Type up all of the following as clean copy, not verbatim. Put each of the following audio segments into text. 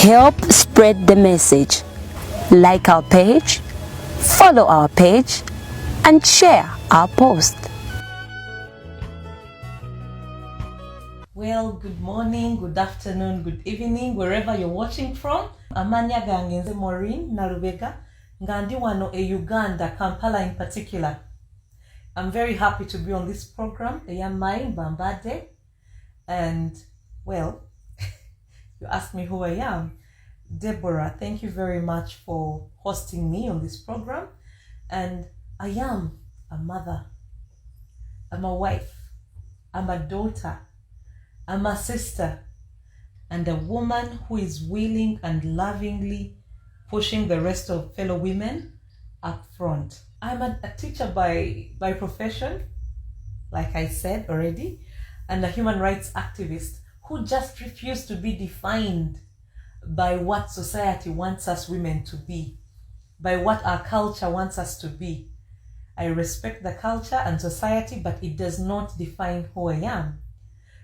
Help spread the message. Like our page, follow our page, and share our post. Well, good morning, good afternoon, good evening, wherever you're watching from. Amanya gangenze Maureen, Nalubega, ngandi wano e Uganda, Kampala in particular. I'm very happy to be on this program. I am Mai Mbambande, and well, you asked me who I am. Deborah, thank you very much for hosting me on this program. And I am a mother, I'm a wife, I'm a daughter, I'm a sister, and a woman who is willing and lovingly pushing the rest of fellow women up front. I'm a teacher by profession, like I said already, and a human rights activist who just refused to be defined by what society wants us women to be, by what our culture wants us to be. I respect the culture and society, but it does not define who I am.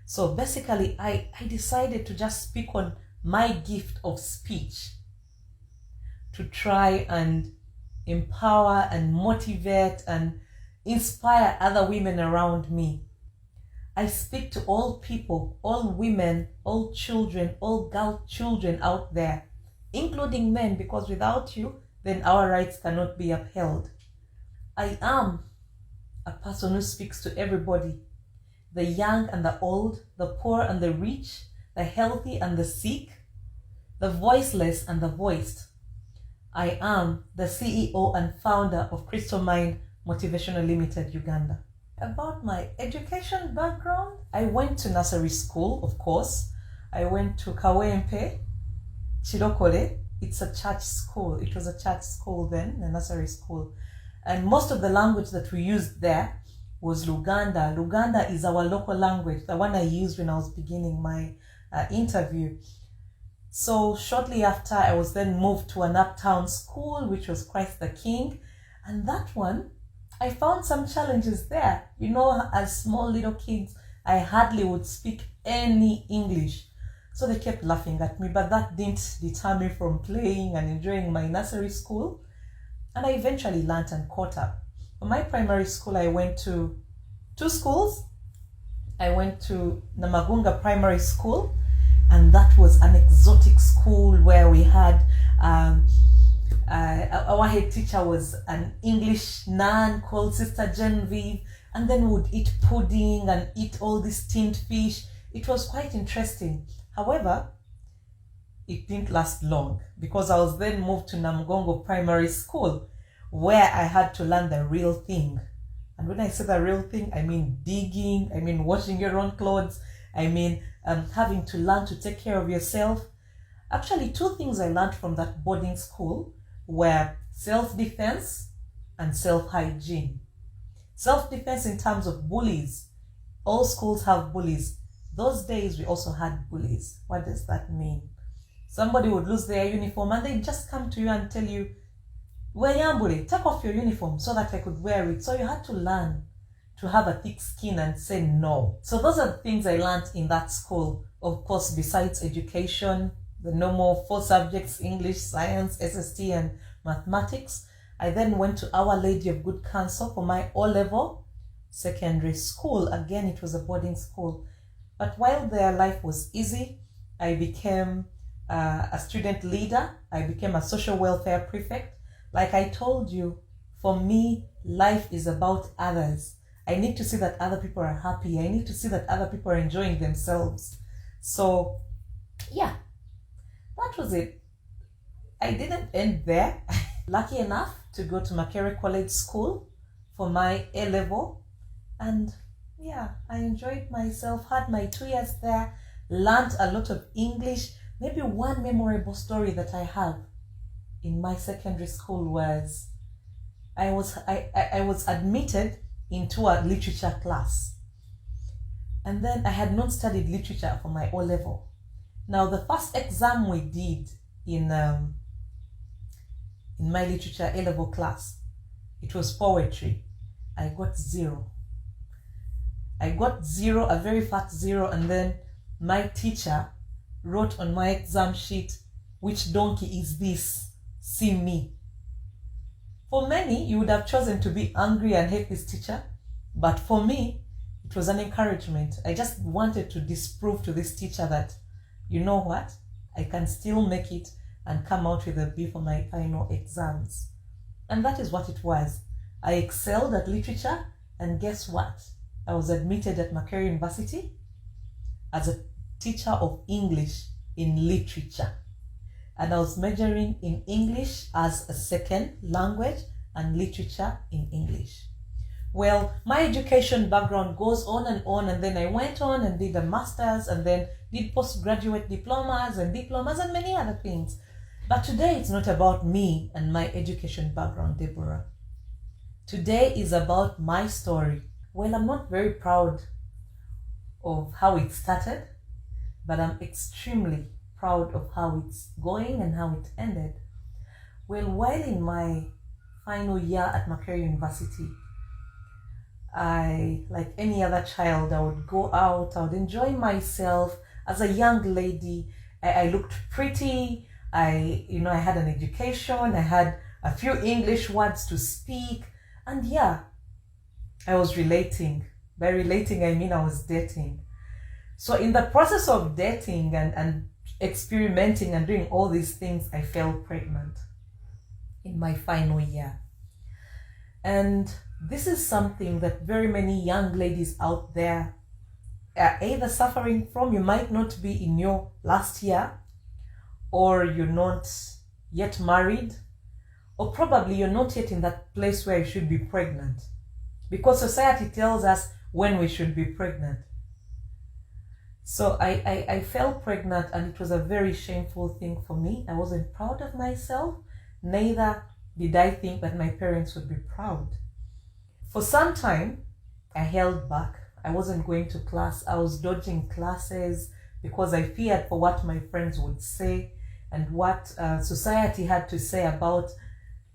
So basically, I decided to just speak on my gift of speech to try and empower and motivate and inspire other women around me. I speak to all people, all women, all children, all girl children out there, including men, because without you, then our rights cannot be upheld. I am a person who speaks to everybody, the young and the old, the poor and the rich, the healthy and the sick, the voiceless and the voiced. I am the CEO and founder of Crystal Mind Motivational Limited, Uganda. About my education background, I went to nursery school, of course. I went to Kawempe, Chirokole. It's a church school. It was a church school then, a nursery school. And most of the language that we used there was Luganda. Luganda is our local language, the one I used when I was beginning my interview. So shortly after, I was then moved to an uptown school, which was Christ the King. And that one, I found some challenges there. You know, as small little kids, I hardly would speak any English. So they kept laughing at me, but that didn't deter me from playing and enjoying my nursery school. And I eventually learned and caught up. For my primary school, I went to two schools. I went to Namagunga Primary School, and that was an exotic school where we had our head teacher was an English nun called Sister Genevieve, and then we would eat pudding and eat all this tinned fish. It was quite interesting. However, it didn't last long because I was then moved to Namgongo Primary School, where I had to learn the real thing. And when I say the real thing, I mean digging, I mean washing your own clothes, I mean having to learn to take care of yourself. Actually, two things I learned from that boarding school were self-defense and self-hygiene. Self-defense in terms of bullies. All schools have bullies. Those days we also had bullies. What does that mean? Somebody would lose their uniform and they'd just come to you and tell you, "Weyambule, take off your uniform so that I could wear it." So you had to learn to have a thick skin and say no. So those are the things I learned in that school. Of course, besides education, the normal 4 subjects, English, science, SST, and mathematics. I then went to Our Lady of Good Counsel for my O-level secondary school. Again, it was a boarding school. But while their life was easy, I became a student leader. I became a social welfare prefect. Like I told you, for me, life is about others. I need to see that other people are happy. I need to see that other people are enjoying themselves. So, yeah, that was it. I didn't end there. Lucky enough to go to Makerere College School for my A-level. And yeah, I enjoyed myself, had my 2 years there, learned a lot of English. Maybe one memorable story that I have in my secondary school was I was admitted into a literature class. And then I had not studied literature for my O-level. Now, the first exam we did in my literature A-level class, it was poetry. I got 0. I got 0, a very fat 0, and then my teacher wrote on my exam sheet, which donkey is this? See me. For many, you would have chosen to be angry and hate this teacher, but for me, it was an encouragement. I just wanted to disprove to this teacher that, you know what, I can still make it and come out with a B for my final exams. And that is what it was. I excelled at literature, and guess what? I was admitted at Maureen University as a teacher of English in literature. And I was majoring in English as a second language and literature in English. Well, my education background goes on, and then I went on and did a master's, and then did postgraduate diplomas and many other things. But today it's not about me and my education background, Deborah. Today is about my story. Well, I'm not very proud of how it started, but I'm extremely proud of how it's going and how it ended. Well, while in my final year at Maureen University, I, like any other child, I would go out, I would enjoy myself. As a young lady, I looked pretty, I had an education, I had a few English words to speak, and yeah, I was relating. By relating, I mean I was dating. So in the process of dating and experimenting and doing all these things, I fell pregnant in my final year. And this is something that very many young ladies out there are either suffering from. You might not be in your last year, or you're not yet married, or probably you're not yet in that place where you should be pregnant, because society tells us when we should be pregnant. So I fell pregnant, and it was a very shameful thing for me. I wasn't proud of myself, neither did I think that my parents would be proud. For some time, I held back. I wasn't going to class. I was dodging classes because I feared for what my friends would say and what society had to say about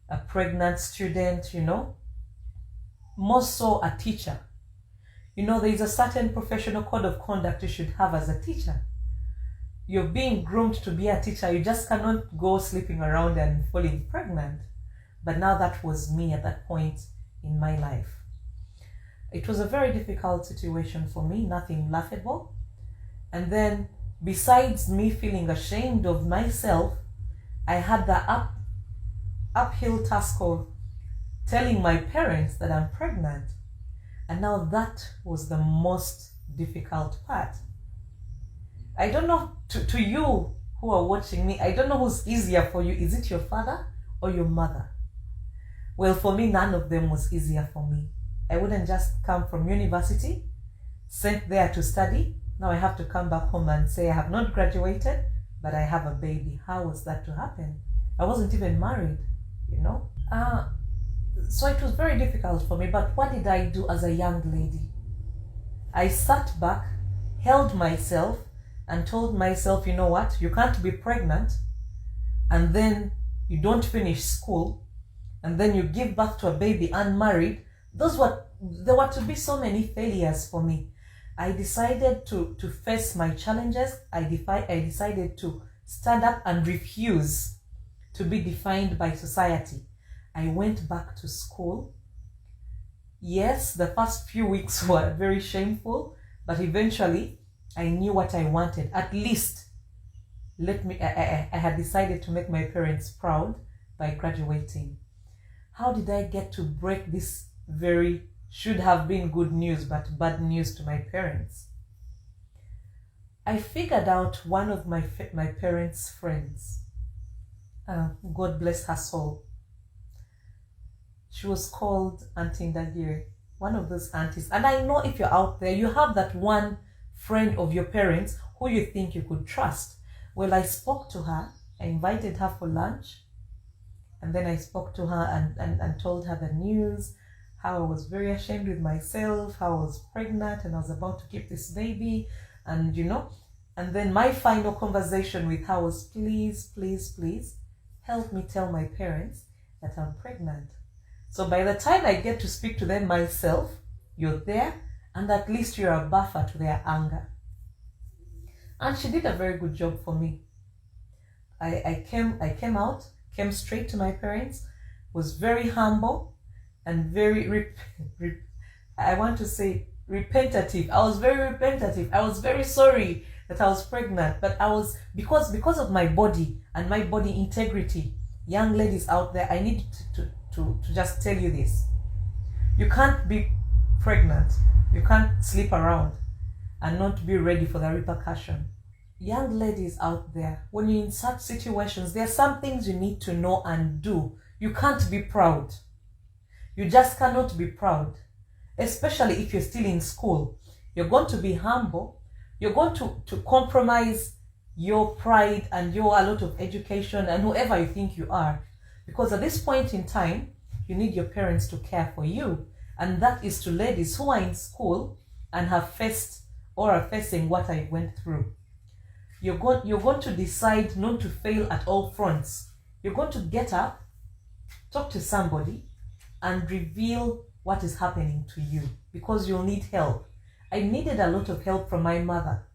a pregnant student, more so a teacher. There is a certain professional code of conduct you should have as a teacher. You're being groomed to be a teacher. You just cannot go sleeping around and falling pregnant. But now that was me at that point in my life. It was a very difficult situation for me, nothing laughable. And then, besides me feeling ashamed of myself, I had the uphill task of telling my parents that I'm pregnant. And now that was the most difficult part. I don't know, to you who are watching me, I don't know who's easier for you. Is it your father or your mother? Well, for me, none of them was easier for me. I wouldn't just come from university, sent there to study. Now I have to come back home and say I have not graduated, but I have a baby. How was that to happen? I wasn't even married, So it was very difficult for me. But what did I do as a young lady? I sat back, held myself, and told myself, you know what? You can't be pregnant, and then you don't finish school, and then you give birth to a baby unmarried. There were to be so many failures for me. I decided to face my challenges. I decided to stand up and refuse to be defined by society. I went back to school. Yes, the first few weeks were very shameful, but eventually I knew what I wanted. At least, I had decided to make my parents proud by graduating. How did I get to break this very should have been good news but bad news to my parents? I figured out one of my parents' friends. God bless her soul. She was called Auntie Ndagire, one of those aunties. And I know if you're out there, you have that one friend of your parents who you think you could trust. Well, I spoke to her. I invited her for lunch. And then I spoke to her and told her the news, how I was very ashamed with myself, how I was pregnant and I was about to keep this baby. And and then my final conversation with her was, please, please, please, help me tell my parents that I'm pregnant. So by the time I get to speak to them myself, you're there, and at least you're a buffer to their anger. And she did a very good job for me. I came out, came straight to my parents, was very humble and very, I want to say repentative. I was very repentative. I was very sorry that I was pregnant, but I was, because of my body and my body integrity. Young ladies out there, I need to just tell you this. You can't be pregnant. You can't sleep around and not be ready for the repercussion. Young ladies out there, when you're in such situations, there are some things you need to know and do. You can't be proud. You just cannot be proud, especially if you're still in school. You're going to be humble. You're going to compromise your pride and a lot of education and whoever you think you are. Because at this point in time, you need your parents to care for you. And that is to ladies who are in school and have faced or are facing what I went through. You're going to decide not to fail at all fronts. You're going to get up, talk to somebody, and reveal what is happening to you, because you'll need help. I needed a lot of help from my mother.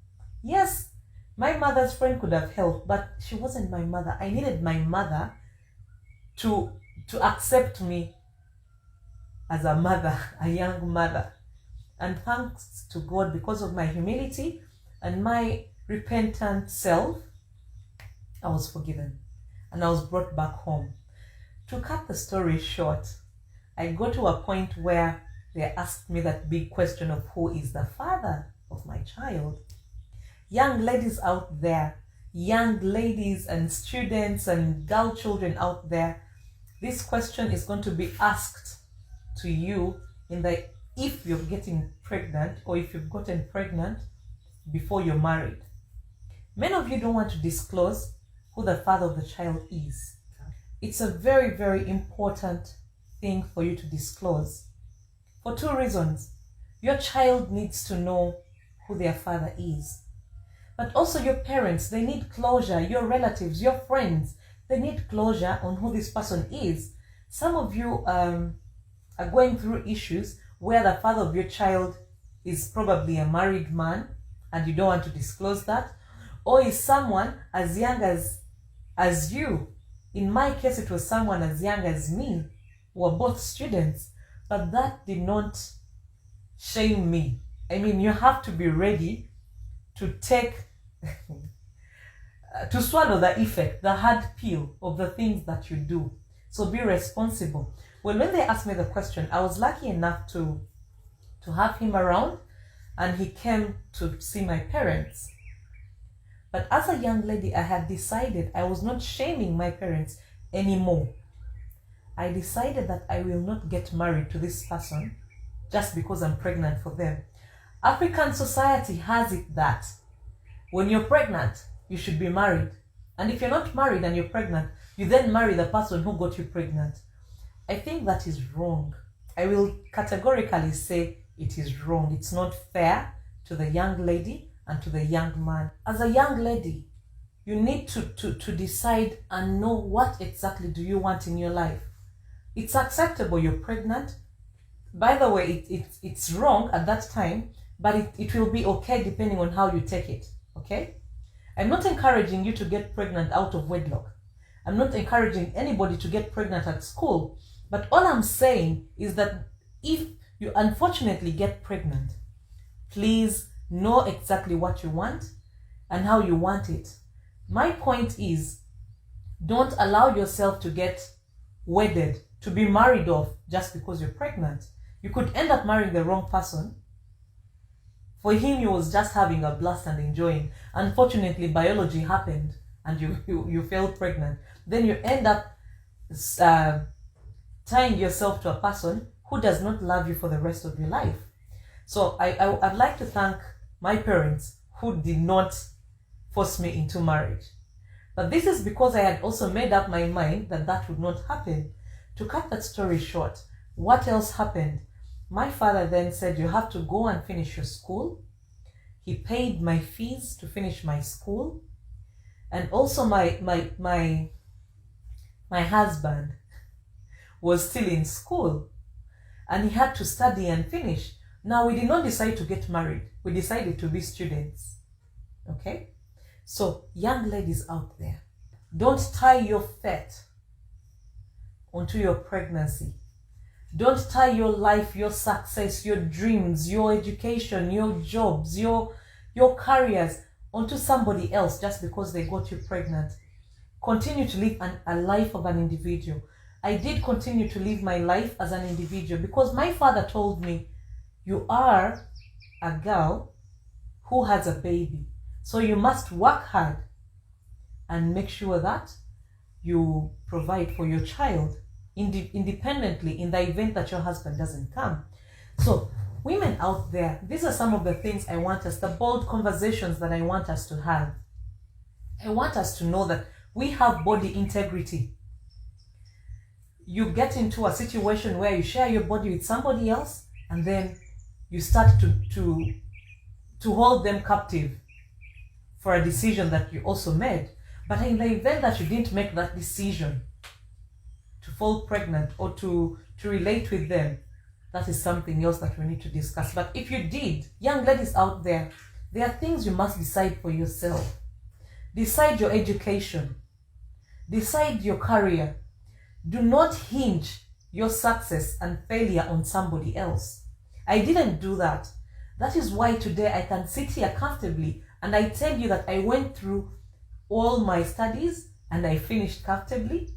Yes, my mother's friend could have helped, but she wasn't my mother. I needed my mother to accept me as a mother, a young mother. And thanks to God, because of my humility and my repentant self, I was forgiven and I was brought back home. To cut the story short, I got to a point where they asked me that big question of who is the father of my child. Young ladies out there, young ladies and students and girl children out there, this question is going to be asked to you if you're getting pregnant or if you've gotten pregnant before you're married. Many of you don't want to disclose who the father of the child is. It's a very, very important thing for you to disclose for two reasons. Your child needs to know who their father is. But also your parents, they need closure. Your relatives, your friends, they need closure on who this person is. Some of you are going through issues where the father of your child is probably a married man and you don't want to disclose that, or is someone as young as you. In my case, it was someone as young as me. We were both students, but that did not shame me. I mean, you have to be ready to take, to swallow the effect, the hard pill of the things that you do. So be responsible. Well, when they asked me the question, I was lucky enough to have him around, and he came to see my parents. But as a young lady, I had decided I was not shaming my parents anymore. I decided that I will not get married to this person just because I'm pregnant for them. African society has it that when you're pregnant, you should be married. And if you're not married and you're pregnant, you then marry the person who got you pregnant. I think that is wrong. I will categorically say it is wrong. It's not fair to the young lady and to the young man. As a young lady, you need to decide and know what exactly do you want in your life. It's acceptable you're pregnant. By the way, it's wrong at that time, but it will be okay depending on how you take it, okay? I'm not encouraging you to get pregnant out of wedlock. I'm not encouraging anybody to get pregnant at school. But all I'm saying is that if you unfortunately get pregnant, please know exactly what you want and how you want it. My point is, don't allow yourself to get wedded, to be married off just because you're pregnant. You could end up marrying the wrong person. For him, he was just having a blast and enjoying. Unfortunately, biology happened and you fell pregnant. Then you end up tying yourself to a person who does not love you for the rest of your life. So I'd like to thank my parents who did not force me into marriage. But this is because I had also made up my mind that that would not happen. To cut that story short, what else happened? My father then said, you have to go and finish your school. He paid my fees to finish my school. And also my husband was still in school and he had to study and finish. Now, we did not decide to get married. We decided to be students. Okay? So, young ladies out there, Don't tie your fate onto your pregnancy. Don't tie your life, your success, your dreams, your education, your jobs, your careers onto somebody else just because they got you pregnant. Continue to live a life of an individual. I did continue to live my life as an individual because my father told me, you are a girl who has a baby. So you must work hard and make sure that you provide for your child independently in the event that your husband doesn't come. So women out there, these are some of the things I want us, the bold conversations that I want us to have. I want us to know that we have body integrity. You get into a situation where you share your body with somebody else and then you start to hold them captive for a decision that you also made. But in the event that you didn't make that decision to fall pregnant or to relate with them, that is something else that we need to discuss. But if you did, young ladies out there are things you must decide for yourself. Decide your education. Decide your career. Do not hinge your success and failure on somebody else. I didn't do that. That is why today I can sit here comfortably and I tell you that I went through all my studies and I finished comfortably.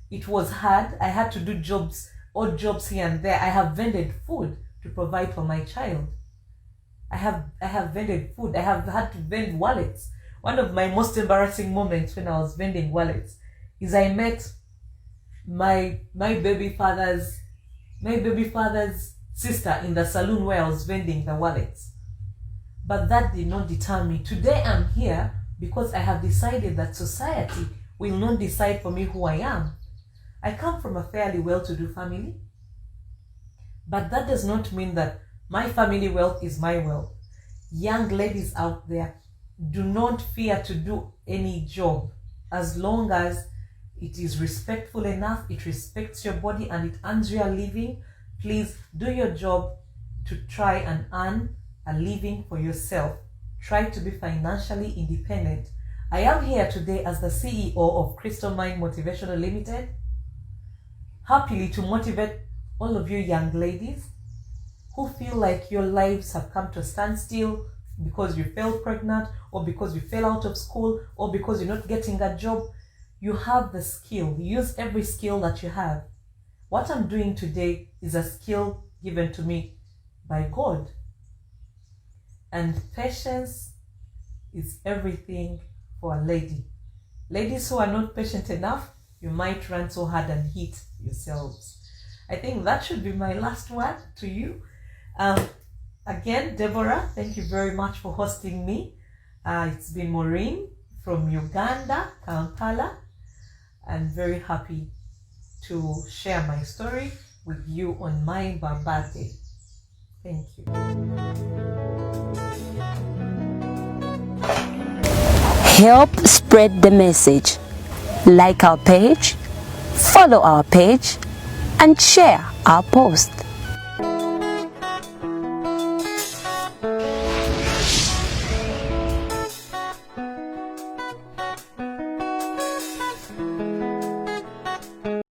It was hard. I had to do jobs, odd jobs here and there. I have vended food to provide for my child. I have vended food. I have had to vend wallets. One of my most embarrassing moments when I was vending wallets is I met my baby father's sister in the saloon where I was vending the wallets. But that did not deter me. Today I'm here because I have decided that society will not decide for me who I am. I come from a fairly well-to-do family, but that does not mean that my family wealth is my wealth. Young ladies out there, do not fear to do any job as long as it is respectful enough, it respects your body and it earns you a living. Please do your job to try and earn a living for yourself. Try to be financially independent. I am here today as the CEO of Crystal Mind Motivational Limited, happily to motivate all of you young ladies who feel like your lives have come to a standstill because you fell pregnant or because you fell out of school or because you're not getting a job. You have the skill. Use every skill that you have. What I'm doing today is a skill given to me by God. And patience is everything for a lady. Ladies who are not patient enough, you might run so hard and hit yourselves. I think that should be my last word to you. Again, Deborah, thank you very much for hosting me. It's been Maureen from Uganda, Kampala. I'm very happy to share my story with you on Mai Mbambande. Thank you. Help spread the message. Like our page, follow our page, and share our post.